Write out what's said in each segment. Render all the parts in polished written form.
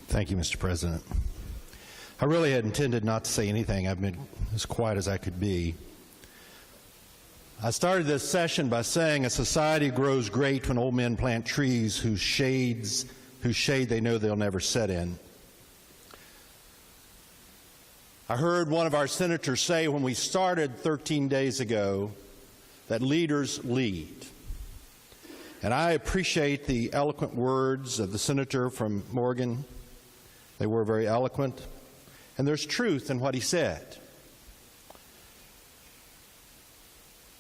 Thank you, Mr. President. I really had intended not to say anything. I've been as quiet as I could be. I started this session by saying a society grows great when old men plant trees whose shade they know they'll never set in. I heard one of our senators say when we started 13 days ago that leaders lead. And I appreciate the eloquent words of the senator from Morgan. They were very eloquent, and there's truth in what he said.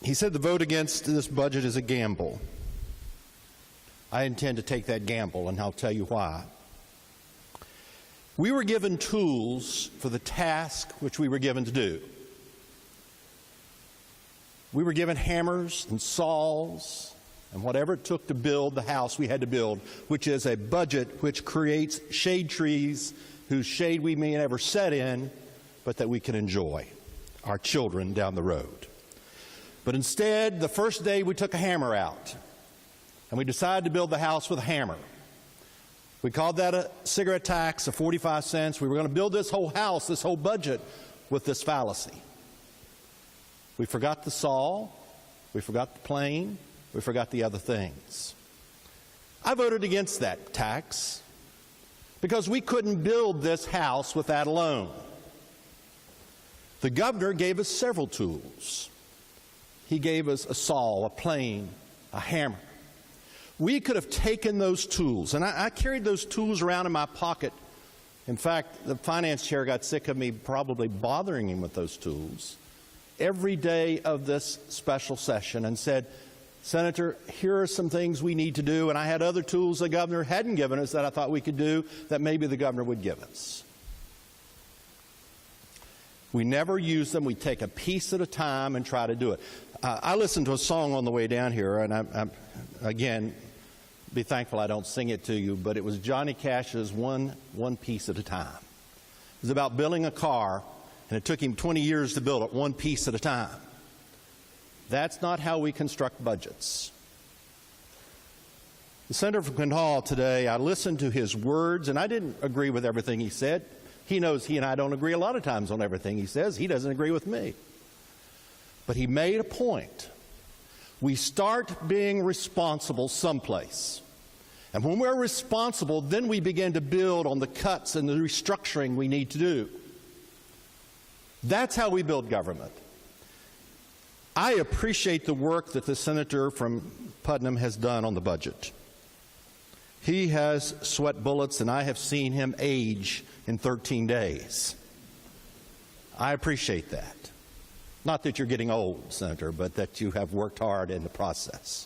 He said the vote against this budget is a gamble. I intend to take that gamble, and I'll tell you why. We were given tools for the task which we were given to do. We were given hammers and saws and whatever it took to build the house we had to build, which is a budget which creates shade trees whose shade we may never set in, but that we can enjoy, our children down the road. But instead, the first day we took a hammer out, and we decided to build the house with a hammer. We called that a cigarette tax of 45 cents. We were going to build this whole house, this whole budget, with this fallacy. We forgot the saw, we forgot the plane, we forgot the other things. I voted against that tax because we couldn't build this house with that alone. The governor gave us several tools. He gave us a saw, a plane, a hammer. We could have taken those tools, and I carried those tools around in my pocket. In fact, the finance chair got sick of me probably bothering him with those tools every day of this special session and said, Senator, here are some things we need to do, and I had other tools the governor hadn't given us that I thought we could do that maybe the governor would give us. We never use them. We take a piece at a time and try to do it. I listened to a song on the way down here, and again, be thankful I don't sing it to you, but it was Johnny Cash's One Piece at a Time. It was about building a car, and it took him 20 years to build it, one piece at a time. That's not how we construct budgets. The senator from Quinhall today, I listened to his words, and I didn't agree with everything he said. He knows he and I don't agree a lot of times on everything he says. He doesn't agree with me. But he made a point. We start being responsible someplace. And when we're responsible, then we begin to build on the cuts and the restructuring we need to do. That's how we build government. I appreciate the work that the senator from Putnam has done on the budget. He has sweat bullets, and I have seen him age in 13 days. I appreciate that. Not that you're getting old, Senator, but that you have worked hard in the process.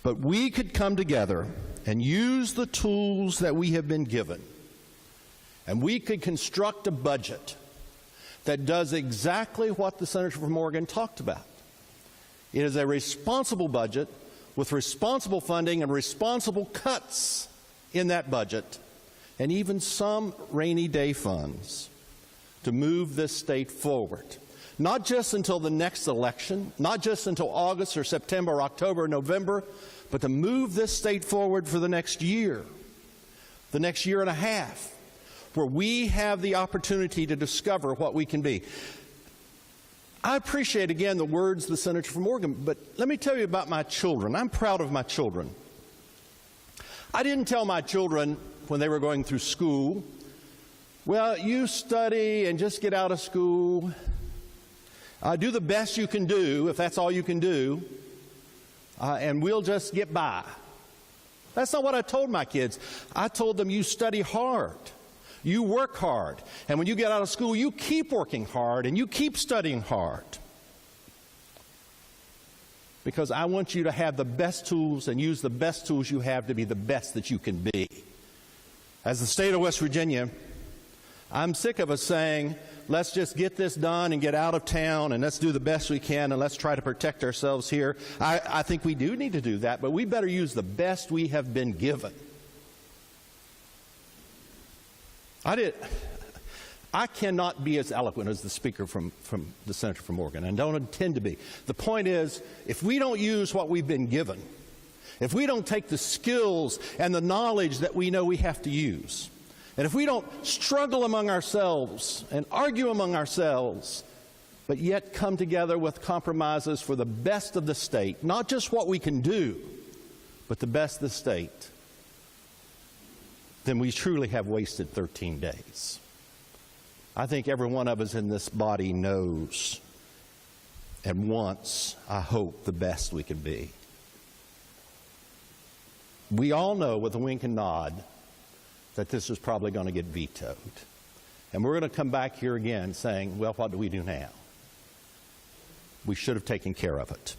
But we could come together and use the tools that we have been given, and we could construct a budget that does exactly what the senator from Oregon talked about. It is a responsible budget with responsible funding and responsible cuts in that budget, and even some rainy day funds to move this state forward. Not just until the next election, not just until August or September or October or November, but to move this state forward for the next year and a half, where we have the opportunity to discover what we can be. I appreciate, again, the words of the senator from Oregon, but let me tell you about my children. I'm proud of my children. I didn't tell my children when they were going through school, well, you study and just get out of school. Do the best you can do, if that's all you can do, and we'll just get by. That's not what I told my kids. I told them, you study hard. You work hard, and when you get out of school, you keep working hard and you keep studying hard. Because I want you to have the best tools and use the best tools you have to be the best that you can be. As the state of West Virginia, I'm sick of us saying, let's just get this done and get out of town and let's do the best we can and let's try to protect ourselves here. I think we do need to do that, but we better use the best we have been given. I cannot be as eloquent as the speaker from the senator from Oregon, and don't intend to be. The point is, if we don't use what we've been given, if we don't take the skills and the knowledge that we know we have to use, And if we don't struggle among ourselves and argue among ourselves, but yet come together with compromises for the best of the state, not just what we can do, but the best of the state, then we truly have wasted 13 days. I think every one of us in this body knows and wants, I hope, the best we can be. We all know with a wink and nod that this is probably going to get vetoed. And we're going to come back here again saying, well, what do we do now? We should have taken care of it.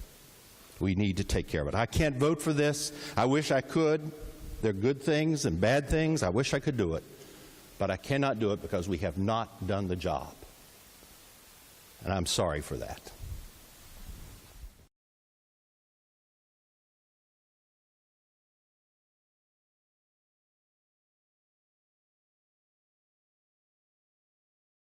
We need to take care of it. I can't vote for this. I wish I could. There are good things and bad things. I wish I could do it. But I cannot do it because we have not done the job. And I'm sorry for that.